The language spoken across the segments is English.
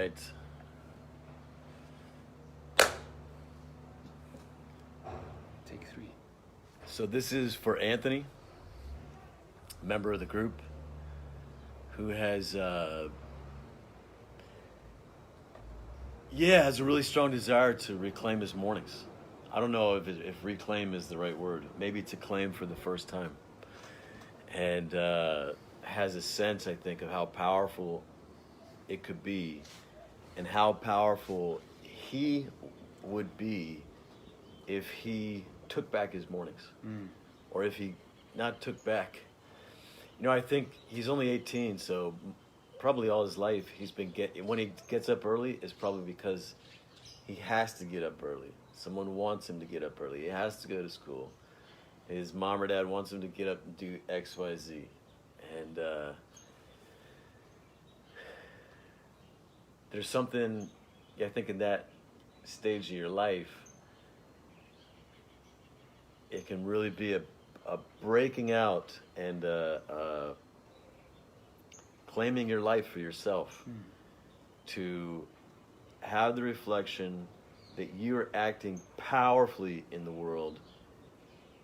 right. Take 3. So this is for Anthony, member of the group, who has has a really strong desire to reclaim his mornings. I don't know if reclaim is the right word. Maybe to claim for the first time. And has a sense, I think, of how powerful it could be and how powerful he would be if he took back his mornings. Or if he not took back. You know, I think he's only 18, so probably all his life when he gets up early, it's probably because he has to get up early. Someone wants him to get up early. He has to go to school. His mom or dad wants him to get up and do X, Y, Z. And there's something, I think, in that stage of your life, it can really be a breaking out and claiming your life for yourself. To have the reflection that you're acting powerfully in the world,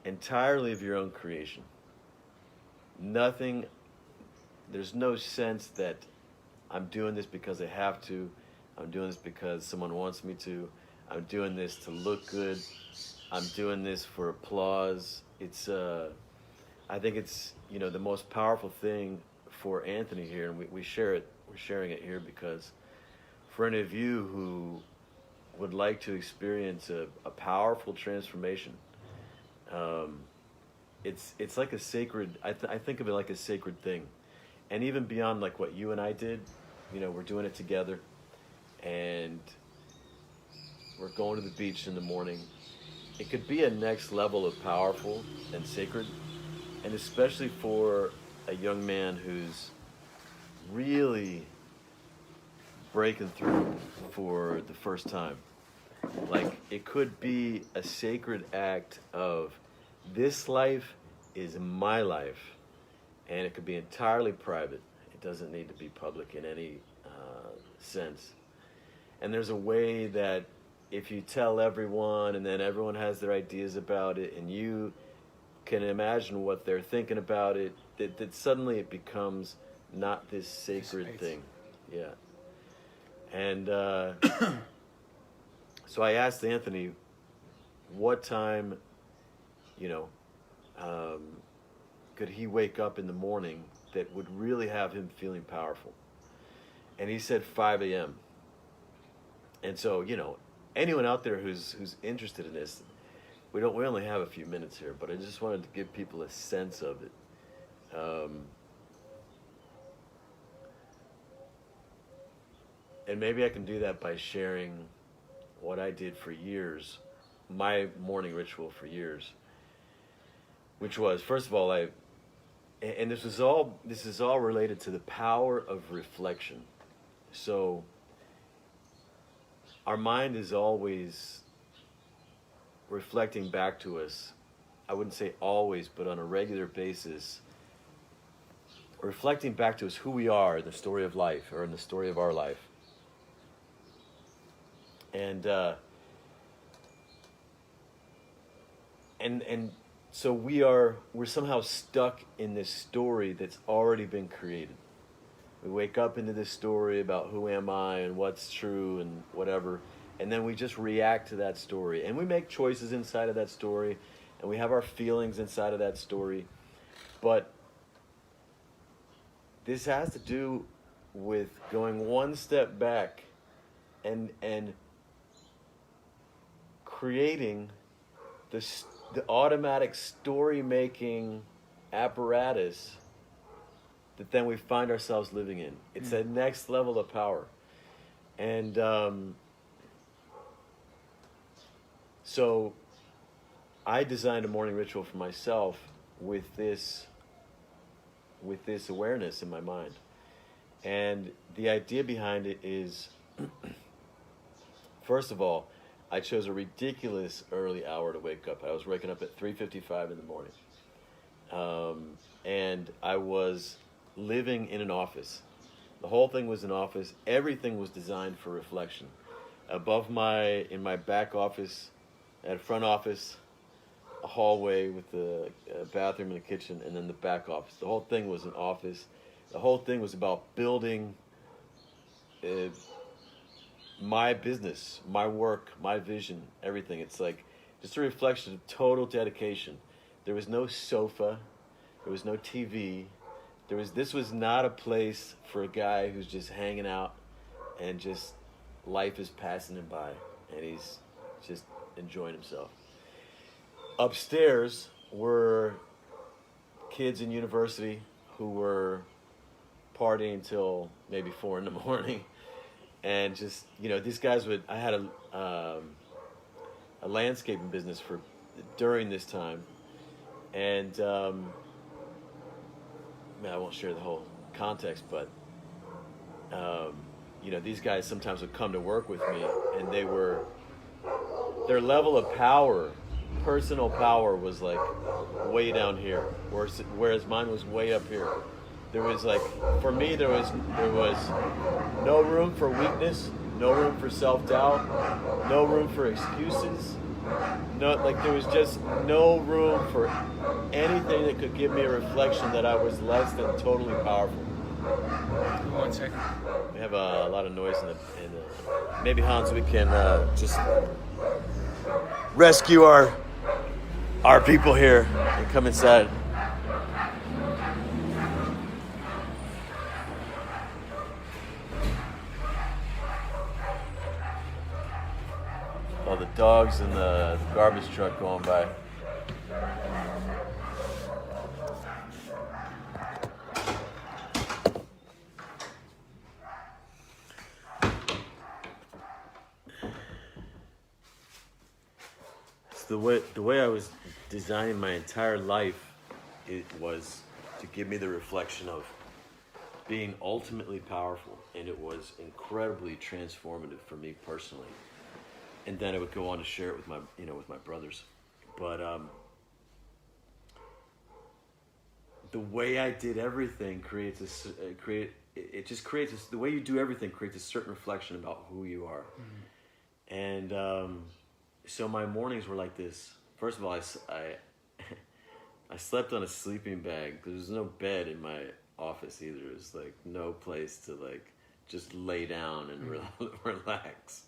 entirely of your own creation. There's no sense that I'm doing this because I have to, I'm doing this because someone wants me to, I'm doing this to look good, I'm doing this for applause. It's, I think it's, the most powerful thing for Anthony here, and we share it, we're sharing it here because for any of you who would like to experience a powerful transformation, it's like a sacred, I think of it like a sacred thing. And even beyond like what you and I did, we're doing it together, and we're going to the beach in the morning. It could be a next level of powerful and sacred, and especially for a young man who's really breaking through for the first time. Like, it could be a sacred act of, this life is my life, and it could be entirely private. It doesn't need to be public in any sense. And there's a way that if you tell everyone, and then everyone has their ideas about it, and you can imagine what they're thinking about it, that suddenly it becomes not this sacred thing. Yeah. And so I asked Anthony what time, could he wake up in the morning that would really have him feeling powerful. And he said 5 a.m. And so, anyone out there who's interested in this, we only have a few minutes here, but I just wanted to give people a sense of it. And maybe I can do that by sharing what I did for years, my morning ritual for years, which was, first of all, and this is all related to the power of reflection. So our mind is always reflecting back to us. I wouldn't say always, but on a regular basis, reflecting back to us who we are in the story of life, or in the story of our life. And so we're somehow stuck in this story that's already been created. We wake up into this story about who am I and what's true and whatever, and then we just react to that story. And we make choices inside of that story, and we have our feelings inside of that story. But this has to do with going one step back and creating the automatic story-making apparatus that then we find ourselves living in. It's a next level of power. And so I designed a morning ritual for myself with this awareness in my mind. And the idea behind it is, first of all, I chose a ridiculous early hour to wake up. I was waking up at 3:55 in the morning. And I was living in an office. The whole thing was an office. Everything was designed for reflection. In my back office, at a front office, a hallway with a bathroom and a kitchen, and then the back office. The whole thing was an office. The whole thing was about building my business, my work, my vision, everything. It's like just a reflection of total dedication. There was no sofa. There was no TV. This was not a place for a guy who's just hanging out and just life is passing him by and he's just enjoying himself. Upstairs were kids in university who were partying till maybe 4 a.m. And just, these guys I had a landscaping business during this time. And, I won't share the whole context, but, these guys sometimes would come to work with me, and their level of power, personal power, was like way down here, whereas mine was way up here. There was for me, there was no room for weakness, no room for self-doubt, no room for excuses. There was just no room for anything that could give me a reflection that I was less than totally powerful. 1 second. We have a lot of noise in the maybe, Hans, we can just rescue our people here and come inside. All the dogs and the garbage truck going by. The way I was designing my entire life, it was to give me the reflection of being ultimately powerful, and it was incredibly transformative for me personally. And then I would go on to share it with my brothers. But the way I did everything the way you do everything creates a certain reflection about who you are. Mm-hmm. And so my mornings were like this. First of all, I slept on a sleeping bag. There was no bed in my office either. It was like no place to just lay down and relax.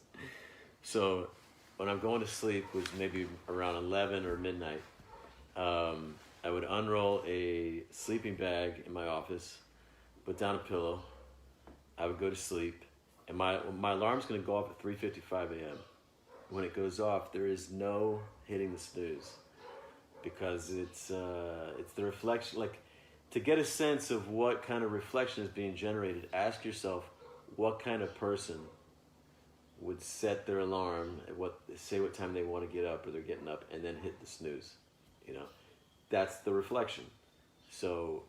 So when I'm going to sleep, which was maybe around 11 or midnight, I would unroll a sleeping bag in my office, put down a pillow. I would go to sleep, and my alarm's going to go off at 3:55 a.m. When it goes off, there is no hitting the snooze, because it's the reflection. To get a sense of what kind of reflection is being generated, ask yourself what kind of person would set their alarm at say what time they want to get up, or they're getting up, and then hit the snooze. That's the reflection. So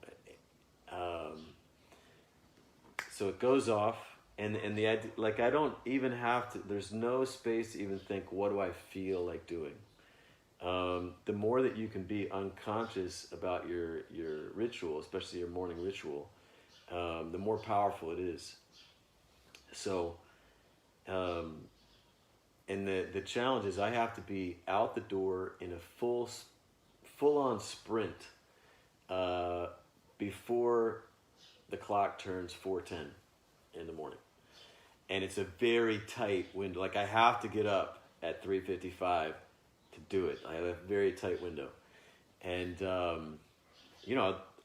so it goes off, and the idea, I don't even have to. There's no space to even think, what do I feel like doing? The more that you can be unconscious about your ritual, especially your morning ritual, the more powerful it is. So. And the challenge is I have to be out the door in a full-on sprint before the clock turns 4:10 in the morning. And it's a very tight window. I have to get up at 3:55 to do it. I have a very tight window. And, I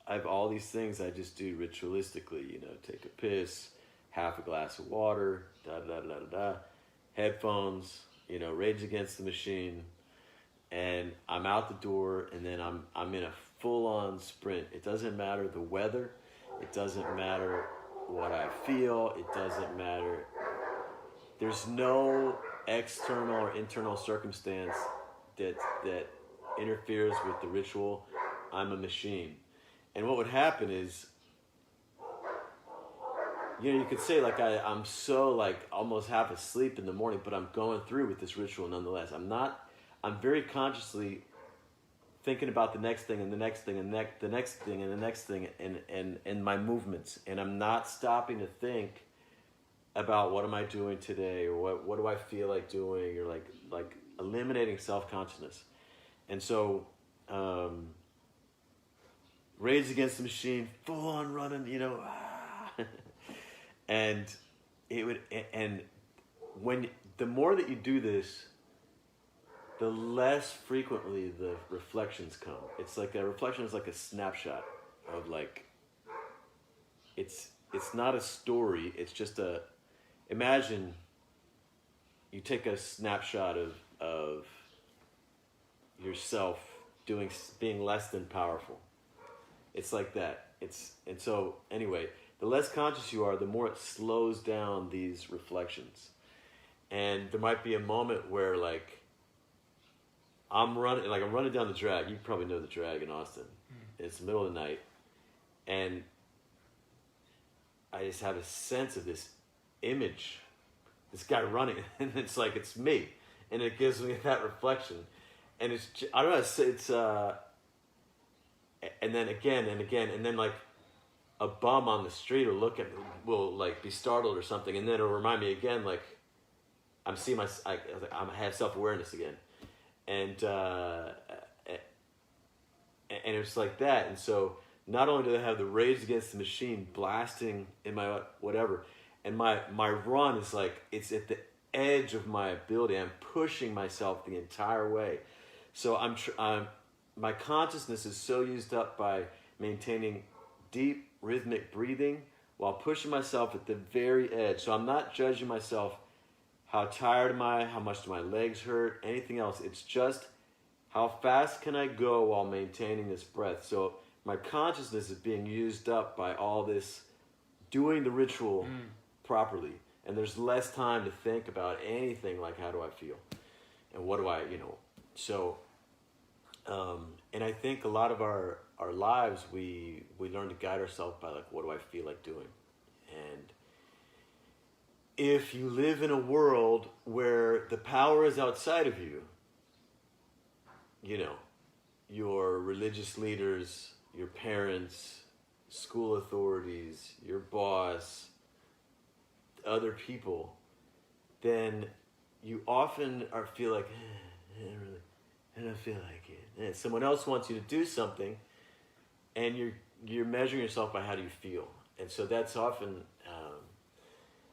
have all these things I just do ritualistically, take a piss, half a glass of water, headphones, Rage Against the Machine, and I'm out the door, and then I'm in a full-on sprint. It doesn't matter the weather, it doesn't matter what I feel, it doesn't matter. There's no external or internal circumstance that interferes with the ritual. I'm a machine. And what would happen is, you could say I'm so almost half asleep in the morning, but I'm going through with this ritual nonetheless. I'm very consciously thinking about the next thing and the next thing and the next thing and the next thing and my movements, and I'm not stopping to think about what am I doing today, or what do I feel like doing, or like eliminating self-consciousness. And so Rage Against the Machine, full on running, and when the more that you do this, the less frequently the reflections come. It's like a reflection is like a snapshot of like, it's not a story. It's just imagine you take a snapshot of yourself being less than powerful. It's like that. And so anyway, the less conscious you are, the more it slows down these reflections. And there might be a moment where like, I'm running down the drag. You probably know the drag in Austin. It's the middle of the night. And I just have a sense of this image, this guy running, and it's like, it's me. And it gives me that reflection. And it's, I don't know, it's and then again and again, and then like a bum on the street will like be startled or something, and then it'll remind me again, like, I have self-awareness again. And it's like that. And so not only do I have the Rage Against the Machine blasting in my whatever, and my run is like, it's at the edge of my ability. I'm pushing myself the entire way. So my consciousness is so used up by maintaining deep rhythmic breathing while pushing myself at the very edge. So I'm not judging myself. How tired am I? How much do my legs hurt? Anything else? It's just how fast can I go while maintaining this breath? So my consciousness is being used up by all this, doing the ritual properly. And there's less time to think about anything like, how do I feel? And what do I, So, and I think a lot of our lives, we learn to guide ourselves by like, what do I feel like doing? And if you live in a world where the power is outside of you, your religious leaders, your parents, school authorities, your boss, other people, then you often feel like, I don't feel like it. And someone else wants you to do something, and you're measuring yourself by how do you feel. And so that's often...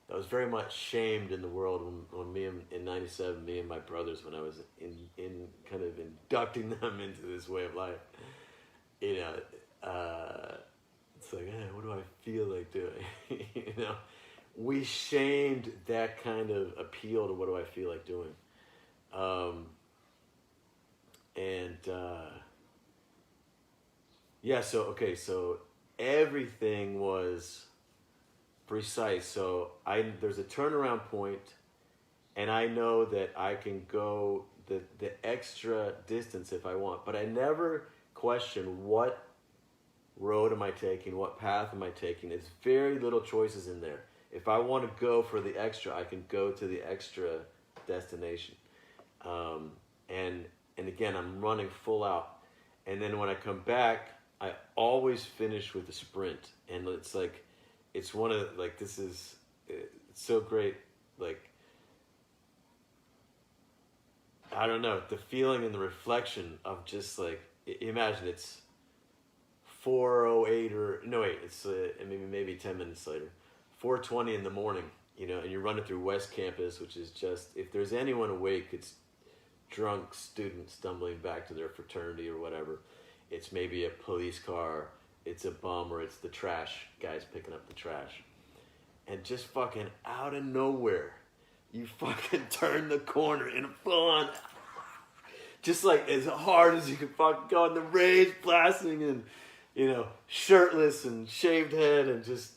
I was very much shamed in the world when in '97, me and my brothers, when I was in kind of inducting them into this way of life, it's like, what do I feel like doing? We shamed that kind of appeal to what do I feel like doing. So everything was precise. So there's a turnaround point, and I know that I can go the extra distance if I want, but I never question what road am I taking, what path am I taking. There's very little choices in there. If I want to go for the extra, I can go to the extra destination. And again, I'm running full out. And then when I come back, I always finish with a sprint. And it's like, it's one of, like, this is it's so great. Like, I don't know, the feeling and the reflection of just like, imagine it's 4:08 it's maybe 10 minutes later, 4:20 in the morning, and you're running through West Campus, which is just, if there's anyone awake, it's drunk students stumbling back to their fraternity or whatever. It's maybe a police car, it's a bum, or it's the trash guys picking up the trash. And just fucking out of nowhere, you fucking turn the corner and full on, just like as hard as you can fucking go, and the rage blasting, and shirtless and shaved head, and just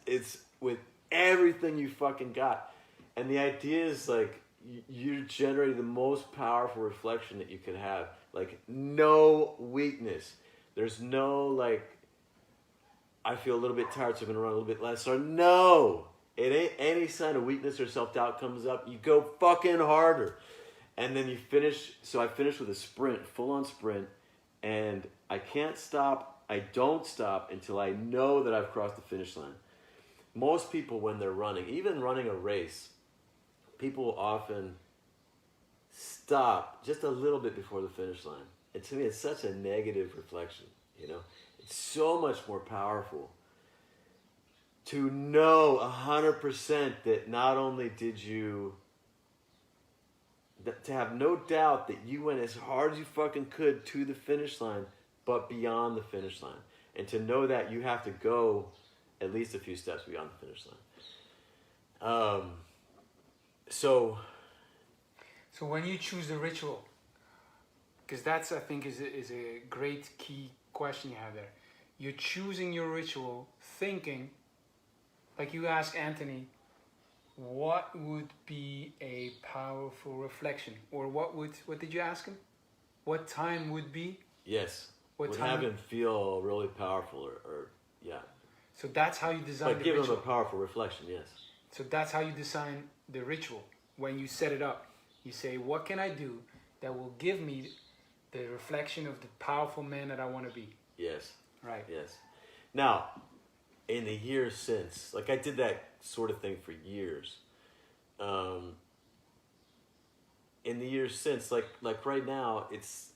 it's with everything you fucking got. And the idea is like, you're generating the most powerful reflection that you could have. Like, no weakness. There's no like, I feel a little bit tired, so I'm gonna run a little bit less. Or no, it ain't any sign of weakness or self-doubt comes up. You go fucking harder. And then you finish. So I finished with a sprint, full on sprint. and I can't stop. I don't stop until I know that I've crossed the finish line. Most people, when they're running, even running a race, people often stop just a little bit before the finish line. And to me, it's such a negative reflection, you know? It's so much more powerful to know 100% that not only did you, to have no doubt that you went as hard as you fucking could to the finish line, but beyond the finish line. And to know that you have to go at least a few steps beyond the finish line. So when you choose the ritual, because that's, I think, is a great key question you have there. You're choosing your ritual thinking, like you ask Anthony, what would be a powerful reflection? Or what did you ask him? What time would be? Yes. What would time? have him feel really powerful or yeah. So that's how you design But the give ritual. him a powerful reflection, yes. So that's how you design the ritual. When you set it up, you say, what can I do that will give me the reflection of the powerful man that I want to be? Yes. Right. Yes. Now, in the years since, like I did that sort of thing for years. In the years since, like right now, it's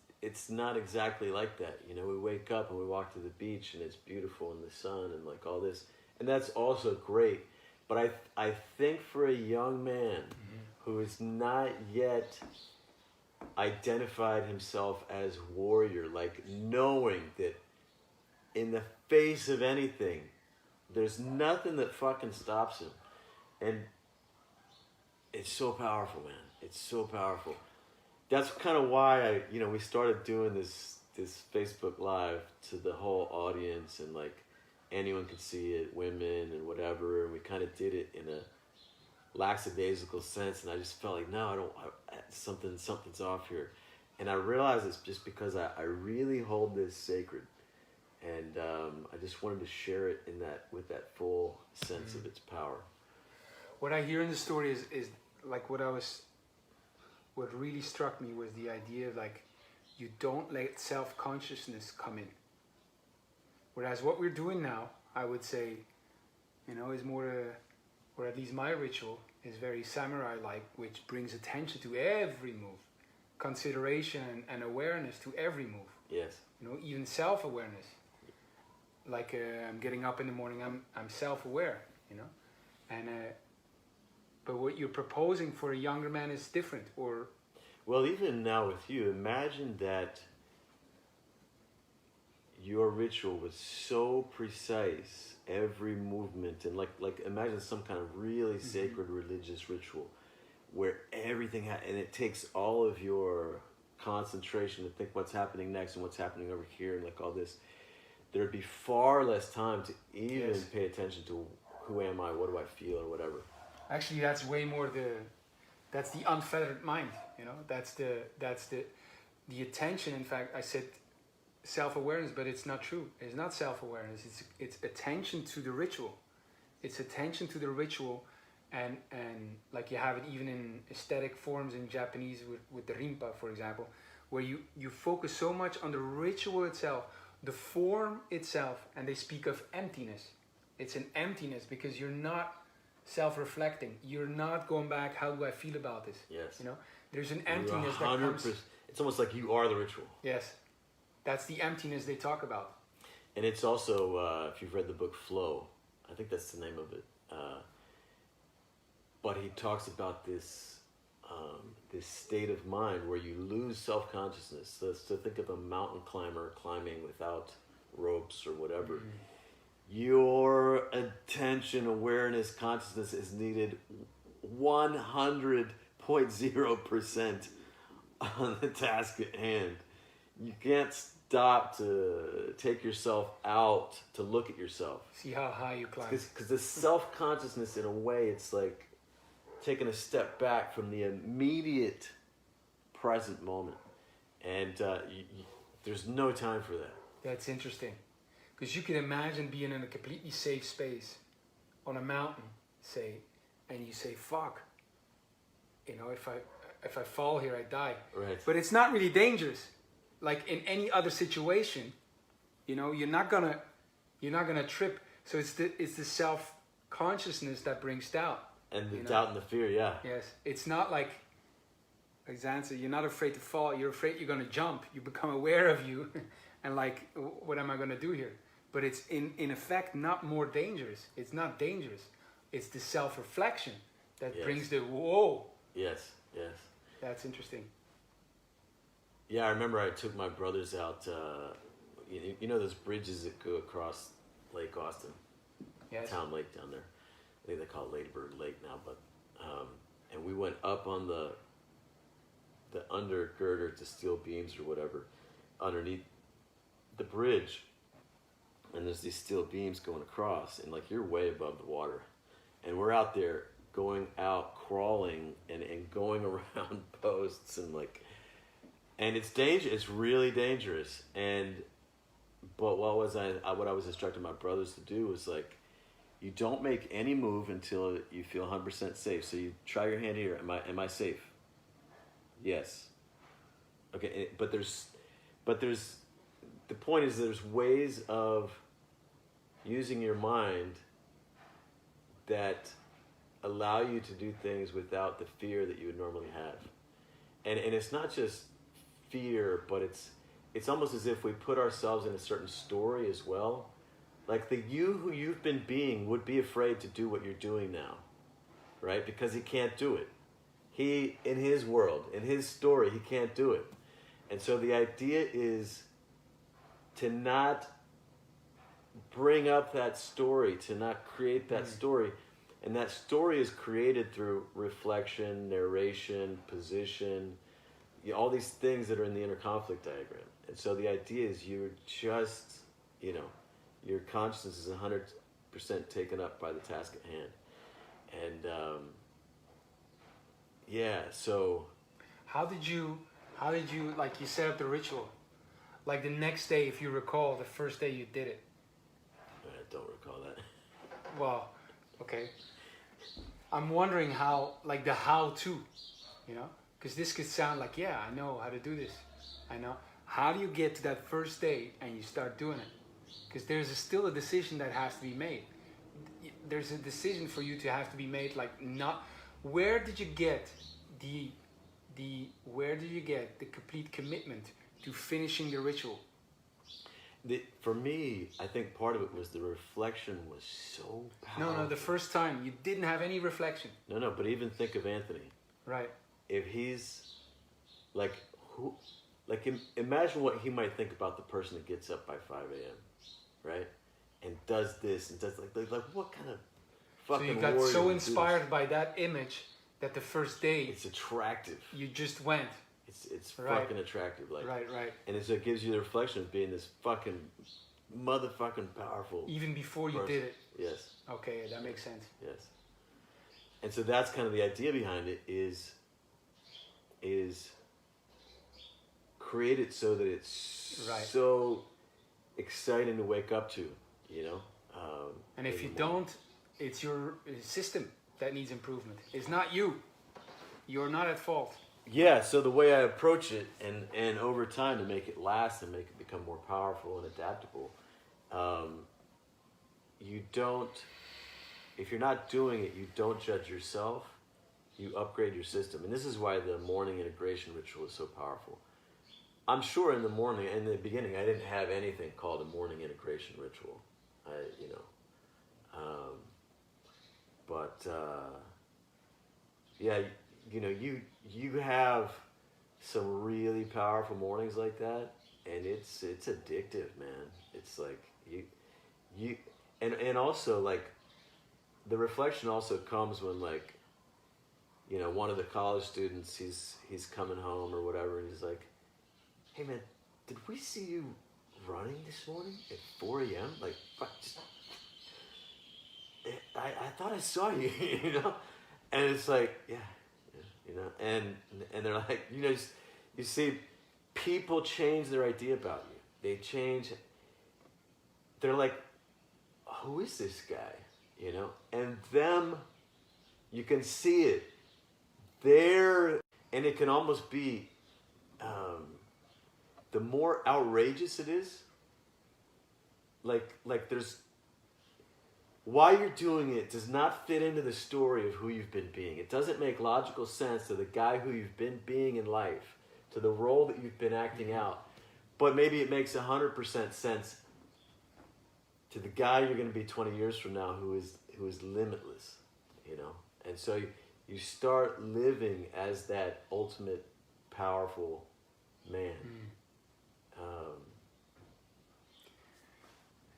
not exactly like that. You know, we wake up and we walk to the beach and it's beautiful in the sun and like all this, and that's also great. But I think for a young man who is not yet identified himself as warrior, like knowing that in the face of anything, there's nothing that fucking stops him. And it's so powerful, man. It's so powerful. That's kind of why we started doing this Facebook Live to the whole audience, and like anyone could see it, women and whatever. And we kind of did it in a lackadaisical sense, and I just felt like, no, something's off here. And I realized it's just because I really hold this sacred, and I just wanted to share it with that full sense of its power. What I hear in the story is like what really struck me was the idea of like, you don't let self-consciousness come in. Whereas what we're doing now, I would say, is more, or at least my ritual is very samurai-like, which brings attention to every move, consideration and awareness to every move. Yes. Even self-awareness. Like I'm getting up in the morning, I'm self-aware, and but what you're proposing for a younger man is different. Or well, even now with you, imagine that your ritual was so precise, every movement, and like imagine some kind of really sacred religious ritual where everything and it takes all of your concentration to think what's happening next and what's happening over here and like all this. There'd be far less time to even pay attention to who am I, what do I feel, or whatever. Actually, that's way more that's the unfettered mind, that's the attention. In fact, I said self-awareness, but it's not true. It's not self-awareness. It's attention to the ritual. It's attention to the ritual, and like you have it even in aesthetic forms in Japanese with the rinpa, for example, where you focus so much on the ritual itself, the form itself, and they speak of emptiness. It's an emptiness because you're not self-reflecting. You're not going back, how do I feel about this? Yes. There's an emptiness that comes. It's almost like you are the ritual. Yes. That's the emptiness they talk about. And it's also, if you've read the book Flow, I think that's the name of it. But he talks about this state of mind where you lose self-consciousness. So think of a mountain climber climbing without ropes or whatever. Your attention, awareness, consciousness is needed 100.0% on the task at hand. You can't stop to take yourself out to look at yourself. See how high you climb. Because the self-consciousness, in a way, it's like taking a step back from the immediate present moment. And there's no time for that. That's interesting. Because you can imagine being in a completely safe space on a mountain, say, and you say, fuck, if I fall here, I die. Right. But it's not really dangerous. like in any other situation, you know, you're not gonna trip. So it's the self-consciousness that brings doubt. And the doubt and the fear, yeah. Yes, it's not like Xan said, you're not afraid to fall. You're afraid you're gonna jump. You become aware of you, and like, what am I gonna do here? But it's in effect not more dangerous. It's not dangerous. It's the self-reflection that brings the whoa. Yes, yes. That's interesting. Yeah, I remember I took my brothers out. You know those bridges that go across Lake Austin, Yes. Town Lake down there. I think they call it Ladybird Lake now, but and we went up on the undergirder to steel beams or whatever underneath the bridge, and there's these steel beams going across, and like you're way above the water, and we're out there going out crawling and going around posts and like, and it's dangerous. It's really dangerous. But what I was instructing my brothers to do was like, you don't make any move until you feel 100% safe. So you try your hand here. Am I safe? Yes. Okay. But there's the point is there's ways of using your mind that allow you to do things without the fear that you would normally have. And it's not just fear, but it's almost as if we put ourselves in a certain story as well. Like the you who you've been being would be afraid to do what you're doing now, right? Because he can't do it. He, in his world, in his story, he can't do it. And so the idea is to not bring up that story, to not create that story. And that story is created through reflection, narration, position, all these things that are in the inner conflict diagram. And so the idea is you're just, your consciousness is 100% taken up by the task at hand. And so How did you like you set up the ritual? Like the next day, if you recall, the first day you did it. I don't recall that. Well, okay. I'm wondering how, like the how-to, because this could sound like, yeah, I know how to do this. I know. How do you get to that first day and you start doing it? Because there's still a decision that has to be made. There's a decision for you to have to be made, like not, where did you get the complete commitment to finishing the ritual? For me, I think part of it was the reflection was so powerful. No, the first time you didn't have any reflection. No, but even think of Anthony. Right. If he's like, imagine what he might think about the person that gets up by 5 a.m., right? And does this and does like what kind of fucking So you got warrior so would do inspired this? by that image that the first day It's attractive. you just went. It's Right. fucking attractive, like Right. And so it gives you the reflection of being this fucking motherfucking powerful. Even before you person. did it. Yes. Okay, that makes sense. Yes. And so that's kind of the idea behind it is create it so that it's Right. so exciting to wake up to, And if you don't, it's your system that needs improvement. It's not you. You're not at fault. Yeah, so the way I approach it and over time to make it last and make it become more powerful and adaptable, if you're not doing it, you don't judge yourself, you upgrade your system. And this is why the morning integration ritual is so powerful. I'm sure in the beginning, I didn't have anything called a morning integration ritual. You have some really powerful mornings like that, and it's addictive, man. It's like and also like the reflection also comes when like one of the college students he's coming home or whatever, and he's like, hey man, did we see you running this morning at 4 a.m.? Like, I thought I saw you, And it's like, yeah, and they're like, you see, people change their idea about you. They change. They're like, who is this guy? And them, you can see it. And it can almost be, the more outrageous it is. Like there's, why you're doing it does not fit into the story of who you've been being. It doesn't make logical sense to the guy who you've been being in life, to the role that you've been acting out. But maybe it makes 100% sense to the guy you're going to be 20 years from now who is limitless, you know? And so you start living as that ultimate powerful man.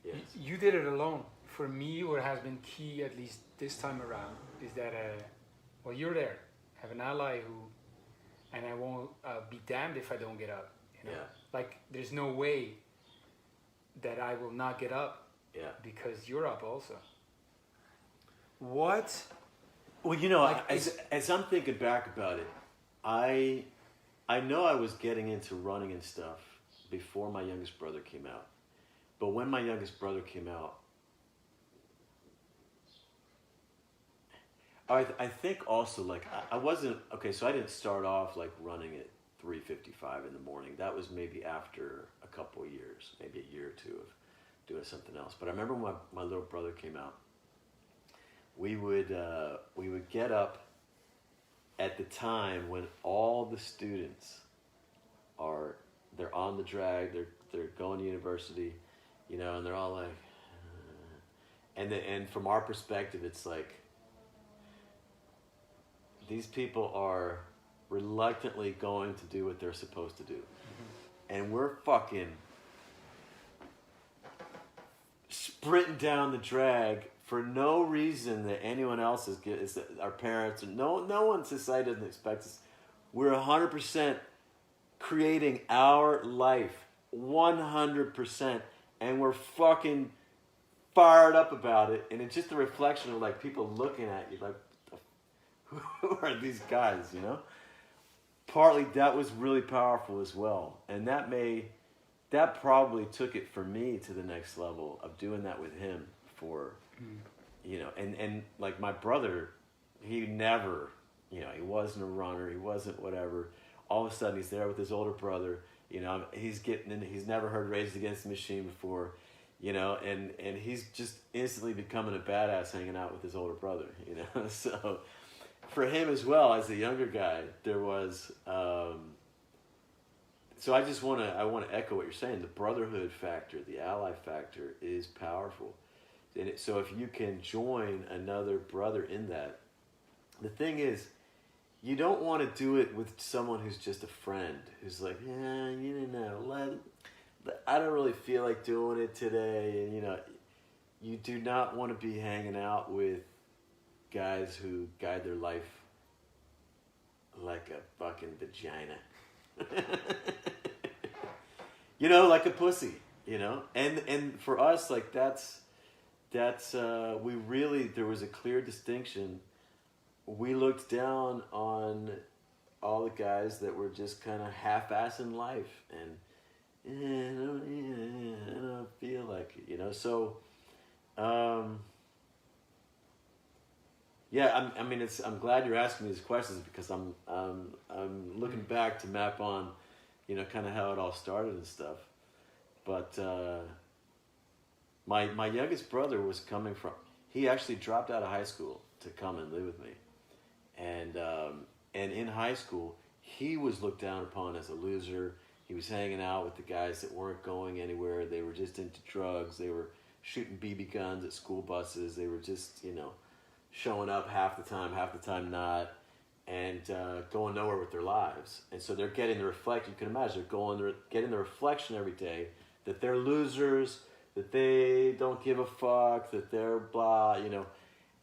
Yes. You did it alone. For me, what has been key, at least this time around, is that, well, you're there. Have an ally who, and I won't be damned if I don't get up. You know? Yeah. Like, there's no way that I will not get up. Yeah. Because you're up also. What? Well, you know, Like, as I'm thinking back about it, I know I was getting into running and stuff before my youngest brother came out. But when my youngest brother came out, I think also, like, I wasn't, okay, so I didn't start off, like, running at 3:55 in the morning. That was maybe after a couple of years, maybe a year or two of doing something else. But I remember when my little brother came out, we would get up at the time when all the students they're on the drag, they're going to university, you know, and they're all like, and from our perspective, it's like, these people are reluctantly going to do what they're supposed to do. Mm-hmm. And we're fucking sprinting down the drag for no reason that anyone else is that our parents, and no one in society doesn't expect us. We're 100% creating our life, 100%, and we're fucking fired up about it. And it's just a reflection of, like, people looking at you like, who are these guys, you know? Partly that was really powerful as well. And that probably took it for me to the next level of doing that with him for, you know, and like my brother, he never, you know, he wasn't a runner, he wasn't whatever. All of a sudden he's there with his older brother, you know, he's never heard Rage Against the Machine before, you know, and he's just instantly becoming a badass hanging out with his older brother, you know, so for him as well, as a younger guy, there was, so I want to echo what you're saying. The brotherhood factor, the ally factor is powerful. And so if you can join another brother in that, the thing is, you don't want to do it with someone who's just a friend, who's like, yeah, you know, I don't really feel like doing it today. And, you know, you do not want to be hanging out with guys who guide their life like a fucking vagina. You know, like a pussy, you know? And for us, like, that's we really, there was a clear distinction. We looked down on all the guys that were just kind of half-assing life and I don't feel like it, you know? So, yeah, I'm glad you're asking me these questions because I'm looking back to map on, you know, kind of how it all started and stuff. But my youngest brother was coming from, he actually dropped out of high school to come and live with me, and in high school he was looked down upon as a loser. He was hanging out with the guys that weren't going anywhere. They were just into drugs. They were shooting BB guns at school buses. They were just, you know, showing up half the time not, and going nowhere with their lives. And so they're getting the reflection. You can imagine they're getting the reflection every day that they're losers, that they don't give a fuck, that they're blah, you know.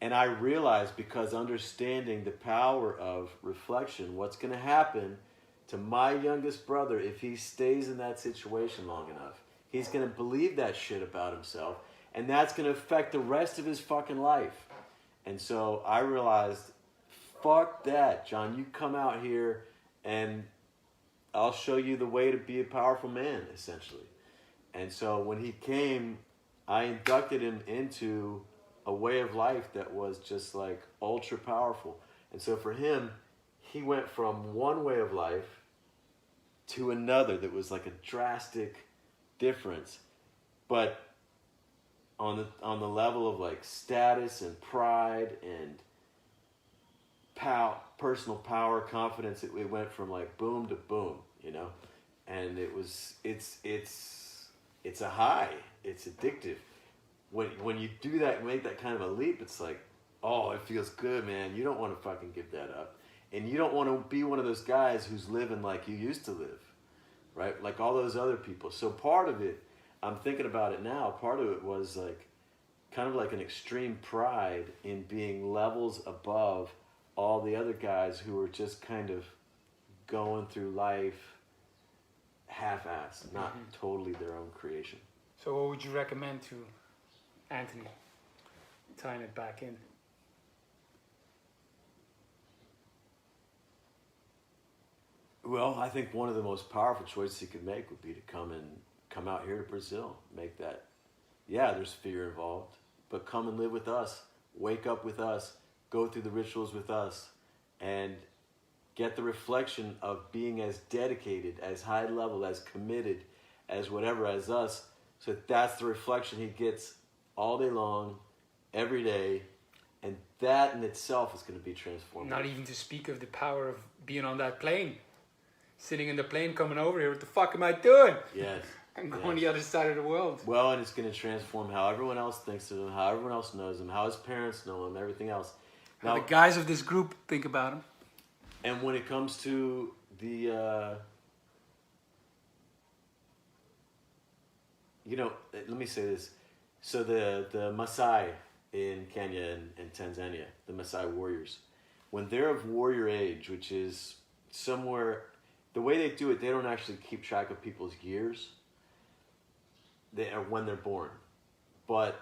And I realized, because understanding the power of reflection, what's going to happen to my youngest brother if he stays in that situation long enough. He's going to believe that shit about himself, and that's going to affect the rest of his fucking life. And so I realized, fuck that, John. You come out here and I'll show you the way to be a powerful man, essentially. And so when he came, I inducted him into a way of life that was just like ultra powerful. And so for him, he went from one way of life to another that was like a drastic difference, but on the level of like status and pride and personal power, confidence, it went from like boom to boom, you know, and it's a high, it's addictive. When you do that, make that kind of a leap, it's like, oh, it feels good, man. You don't want to fucking give that up. And you don't want to be one of those guys who's living like you used to live, right? Like all those other people. So part of it, I'm thinking about it now, part of it was like, kind of like an extreme pride in being levels above all the other guys who were just kind of going through life half-assed, not totally their own creation. So what would you recommend to Anthony, tying it back in? Well, I think one of the most powerful choices he could make would be to come out here to Brazil, make that. Yeah, there's fear involved, but come and live with us, wake up with us, go through the rituals with us, and get the reflection of being as dedicated, as high level, as committed, as whatever as us. So that's the reflection he gets all day long, every day, and that in itself is going to be transformative. Not even to speak of the power of being on that plane, sitting in the plane, coming over here. What the fuck am I doing? Yes. I'm going the other side of the world. Well, and it's going to transform how everyone else thinks of him, how everyone else knows him, how his parents know him, everything else. Now, the guys of this group think about him. And when it comes to the, let me say this. So the Maasai in Kenya and Tanzania, the Maasai warriors, when they're of warrior age, which is somewhere, the way they do it, they don't actually keep track of people's years. They are when they're born, but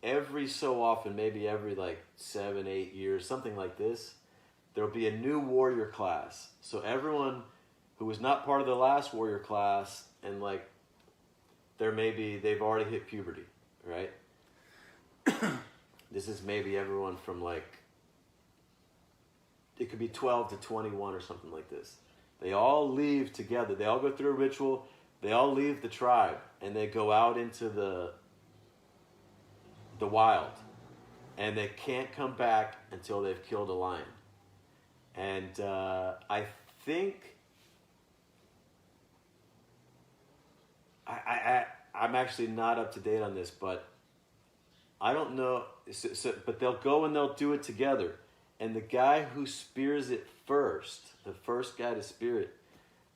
every so often, maybe every like 7-8 years, something like this, there'll be a new warrior class. So everyone who was not part of the last warrior class, and like they've already hit puberty, right? This is maybe everyone from like, it could be 12 to 21 or something like this. They all leave together. They all go through a ritual. They all leave the tribe and they go out into the wild, and they can't come back until they've killed a lion. And I think I'm actually not up to date on this, but I don't know. But they'll go and they'll do it together. And the guy who spears it first, the first guy to spear it,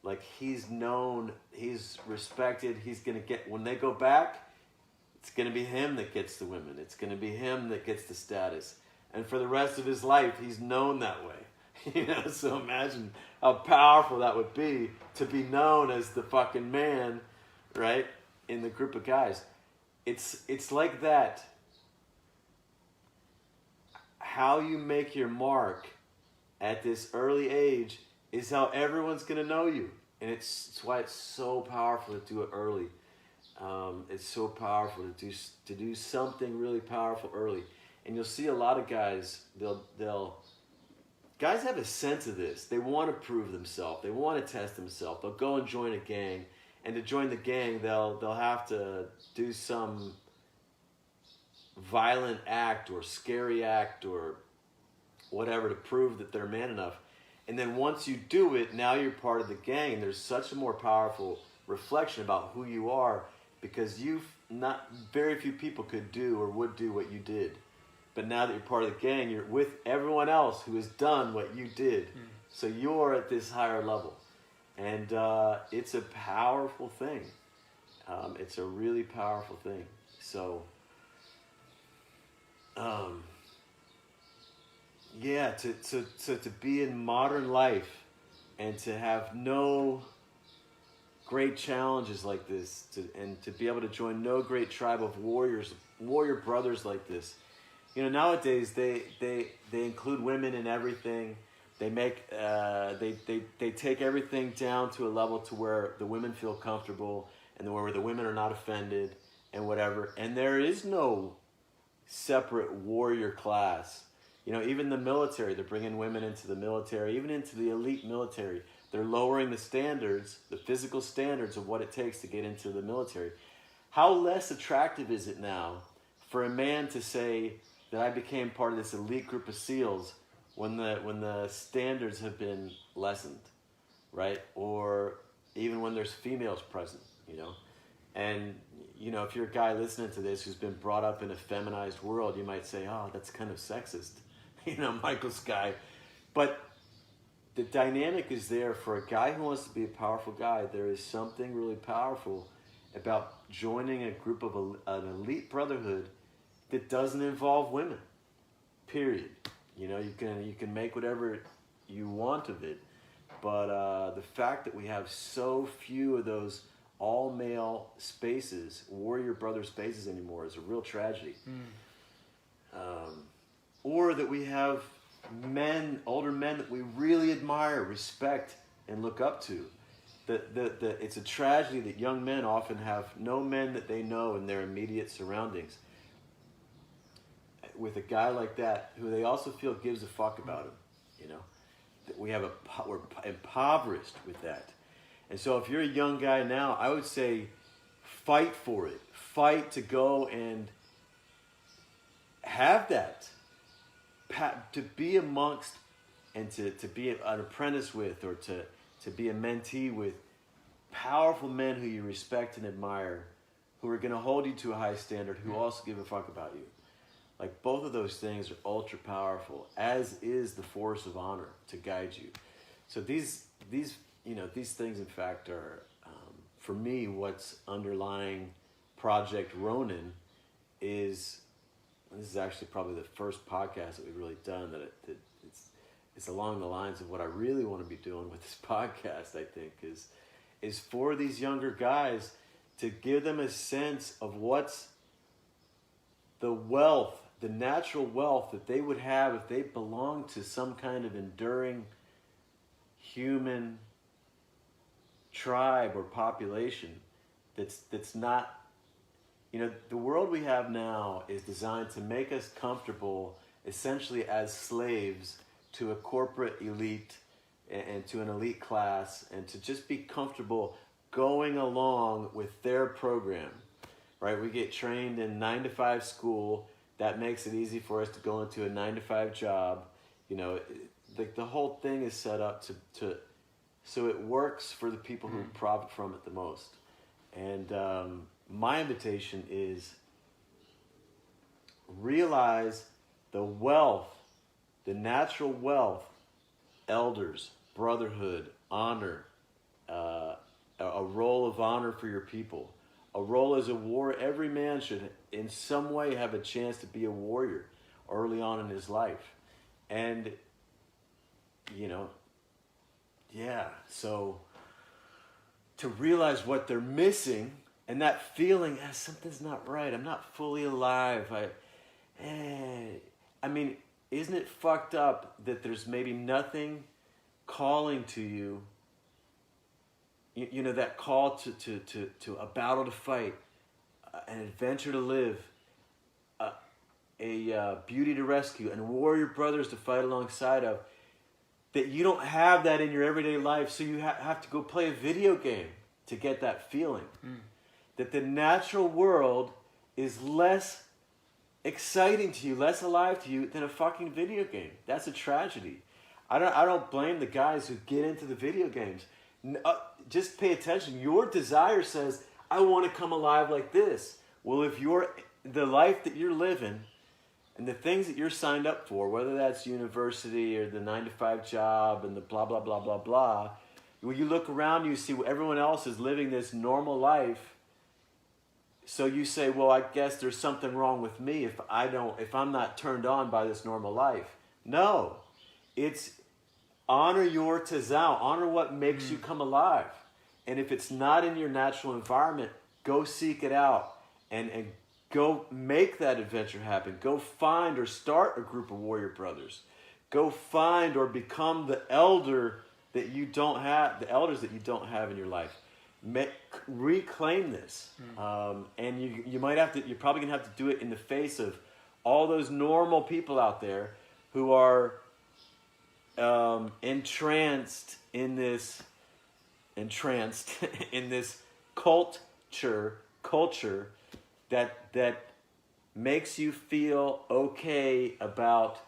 like he's known, he's respected, he's going to get, when they go back, it's going to be him that gets the women. It's going to be him that gets the status. And for the rest of his life, he's known that way. So imagine how powerful that would be to be known as the fucking man, right? In the group of guys. It's like that. How you make your mark at this early age is how everyone's going to know you. And it's why it's so powerful to do it early. It's so powerful to do something really powerful early. And you'll see a lot of guys, guys have a sense of this. They want to prove themselves. They want to test themselves. They'll go and join a gang. And to join the gang, they'll have to do some violent act or scary act or whatever to prove that they're man enough. And then once you do it, now you're part of the gang. And there's such a more powerful reflection about who you are, because very few people could do or would do what you did. But now that you're part of the gang, you're with everyone else who has done what you did. So you're at this higher level. And it's a powerful thing. It's a really powerful thing. So, to be in modern life and to have no great challenges like this, and to be able to join no great tribe of warrior brothers like this. Nowadays they include women in everything. They make they take everything down to a level to where the women feel comfortable and where the women are not offended and whatever. And there is no separate warrior class. Even the military, they're bringing women into the military, even into the elite military. They're lowering the standards, the physical standards of what it takes to get into the military. How less attractive is it now for a man to say that I became part of this elite group of SEALs when the standards have been lessened, right? Or even when there's females present, you know? And, you know, if you're a guy listening to this who's been brought up in a feminized world, you might say, oh, that's kind of sexist, you know, Michael Skye. But the dynamic is there for a guy who wants to be a powerful guy. There is something really powerful about joining a group of an elite brotherhood that doesn't involve women, period. You know, you can make whatever you want of it, but the fact that we have so few of those all-male spaces, warrior brother spaces anymore, is a real tragedy. Or that we have men, older men that we really admire, respect, and look up to. It's a tragedy that young men often have no men that they know in their immediate surroundings. With a guy like that, who they also feel gives a fuck about him, you know, that we're impoverished with that. And so, if you're a young guy now, I would say, fight for it. Fight to go and have that, to be amongst, and to be an apprentice with, or to be a mentee with powerful men who you respect and admire, who are going to hold you to a high standard, who also give a fuck about you. Like, both of those things are ultra powerful, as is the force of honor to guide you. So these things, in fact, are, for me, what's underlying Project Ronin is, this is actually probably the first podcast that we've really done that it's along the lines of what I really want to be doing with this podcast, I think, is for these younger guys, to give them a sense of what's the wealth, the natural wealth that they would have if they belonged to some kind of enduring human tribe or population that's not, you know, the world we have now is designed to make us comfortable essentially as slaves to a corporate elite and to an elite class, and to just be comfortable going along with their program, right? We get trained in 9-to-5 school. That makes it easy for us to go into a 9-to-5 job. You know, the whole thing is set up to so it works for the people who profit from it the most. And my invitation is, realize the wealth, the natural wealth, elders, brotherhood, honor, a role of honor for your people, a role as a warrior. Every man should in some way have a chance to be a warrior early on in his life. And, you know, yeah, so to realize what they're missing, and that feeling, something's not right, I'm not fully alive, I mean, isn't it fucked up that there's maybe nothing calling to you, you know, that call to a battle to fight, an adventure to live, a beauty to rescue, and warrior brothers to fight alongside of, that you don't have that in your everyday life, so you have to go play a video game to get that feeling. That the natural world is less exciting to you, less alive to you than a fucking video game. That's a tragedy. I don't blame the guys who get into the video games. Just pay attention. Your desire says, I want to come alive like this. Well, if the life that you're living and the things that you're signed up for, whether that's university or the 9-to-5 job and the blah, blah, blah, blah, blah, when you look around, you see everyone else is living this normal life. So you say, well, I guess there's something wrong with me if I'm not turned on by this normal life. No, it's honor your tazao, honor what makes you come alive. And if it's not in your natural environment, go seek it out and go make that adventure happen. Go find or start a group of warrior brothers. Go find or become the elder that you don't have, the elders that you don't have in your life. Reclaim this. And you might have to, you're probably going to have to do it in the face of all those normal people out there who are entranced in this culture that makes you feel okay about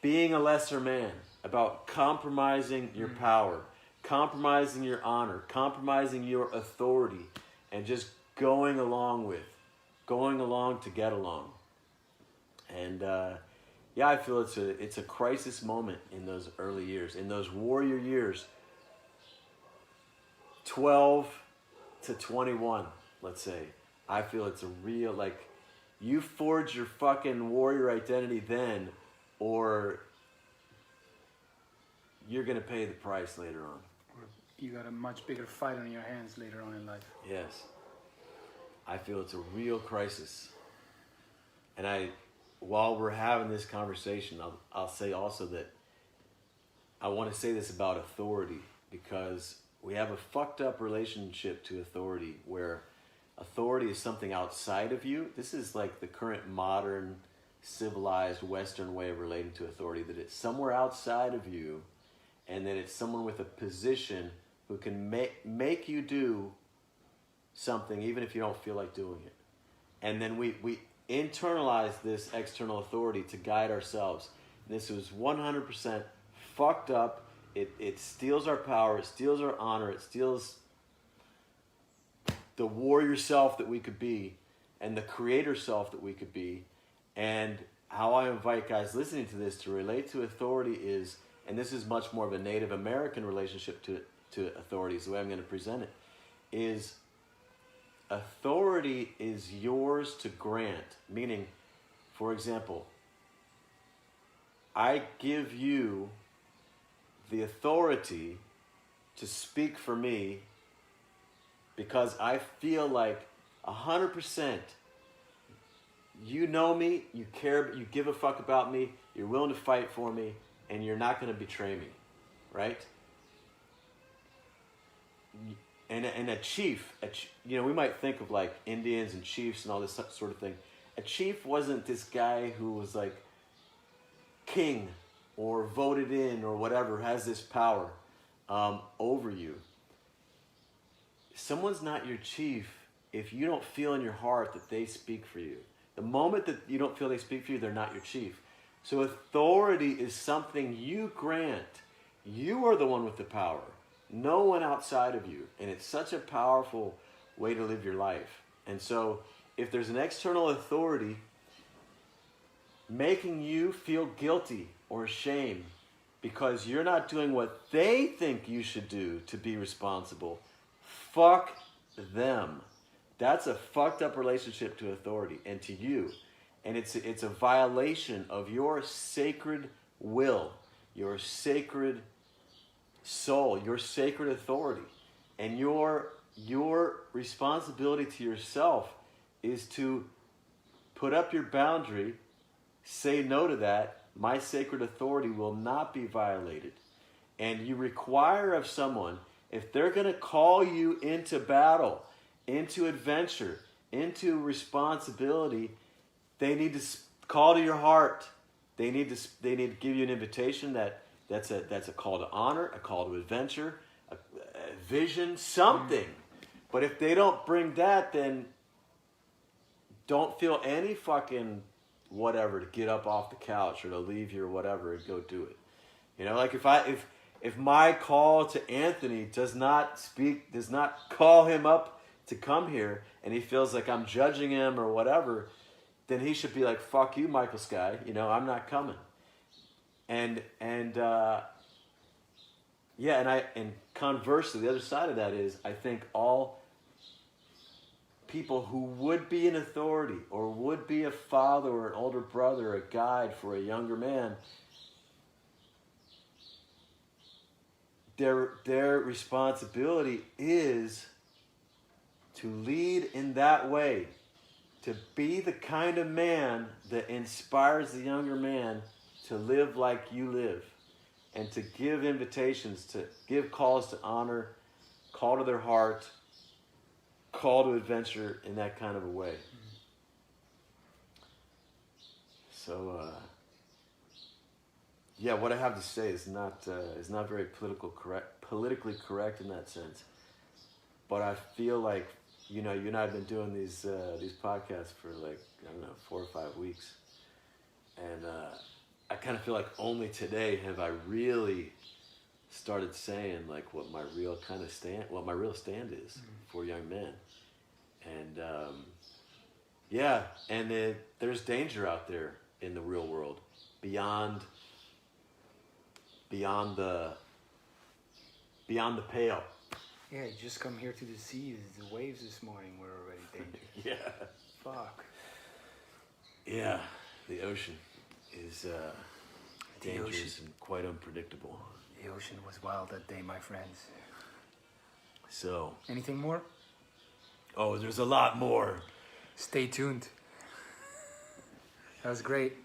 being a lesser man, about compromising your power, compromising your honor, compromising your authority, and just going along to get along. And I feel it's a crisis moment in those early years, in those warrior years, 12 to 21, let's say. I feel it's a real, like, you forge your fucking warrior identity then, or you're going to pay the price later on. Or you got a much bigger fight on your hands later on in life. Yes. I feel it's a real crisis. And while we're having this conversation, I'll say also that I want to say this about authority, because we have a fucked up relationship to authority where authority is something outside of you. This is like the current modern, civilized, Western way of relating to authority, that it's somewhere outside of you, and that it's someone with a position who can make you do something even if you don't feel like doing it. And then we internalize this external authority to guide ourselves. And this was 100% fucked up. It steals our power, it steals our honor, it steals the warrior self that we could be and the creator self that we could be. And how I invite guys listening to this to relate to authority is, and this is much more of a Native American relationship to authority, is the way I'm going to present it, is authority is yours to grant. Meaning, for example, I give you the authority to speak for me because I feel like 100% you know me, you care, you give a fuck about me, you're willing to fight for me, and you're not going to betray me, right? And a chief, we might think of like Indians and chiefs and all this sort of thing. A chief wasn't this guy who was like king or voted in or whatever, has this power over you. Someone's not your chief if you don't feel in your heart that they speak for you. The moment that you don't feel they speak for you, they're not your chief. So authority is something you grant. You are the one with the power. No one outside of you. And it's such a powerful way to live your life. And so if there's an external authority making you feel guilty or ashamed because you're not doing what they think you should do to be responsible, fuck them. That's a fucked up relationship to authority and to you. And it's a violation of your sacred will, your sacred soul, your sacred authority. And your responsibility to yourself is to put up your boundary, say no to that. My sacred authority will not be violated. And you require of someone, if they're going to call you into battle, into adventure, into responsibility, they need to call to your heart. They need to give you an invitation that's a call to honor, a call to adventure, a vision, something. But if they don't bring that, then don't feel any fucking whatever to get up off the couch or to leave your whatever and go do it. You know, like if my call to Anthony does not call him up to come here, and he feels like I'm judging him or whatever, then he should be like, fuck you, Michael Skye, I'm not coming. And conversely, the other side of that is, I think all people who would be an authority or would be a father or an older brother, a guide for a younger man, their responsibility is to lead in that way, to be the kind of man that inspires the younger man to live like you live, and to give invitations, to give calls to honor, call to their heart, call to adventure in that kind of a way. So, yeah, what I have to say is not very politically correct in that sense. But I feel like, you know, you and I have been doing these podcasts for like, I don't know, 4 or 5 weeks, and I kind of feel like only today have I really started saying like what my real stand is for young men, and yeah, and there's danger out there in the real world beyond the pale. Yeah, you just come here to the sea. The waves this morning were already dangerous. Yeah. Fuck. Yeah, the ocean is dangerous and quite unpredictable. The ocean was wild that day, my friends. So. Anything more? Oh, there's a lot more. Stay tuned. That was great.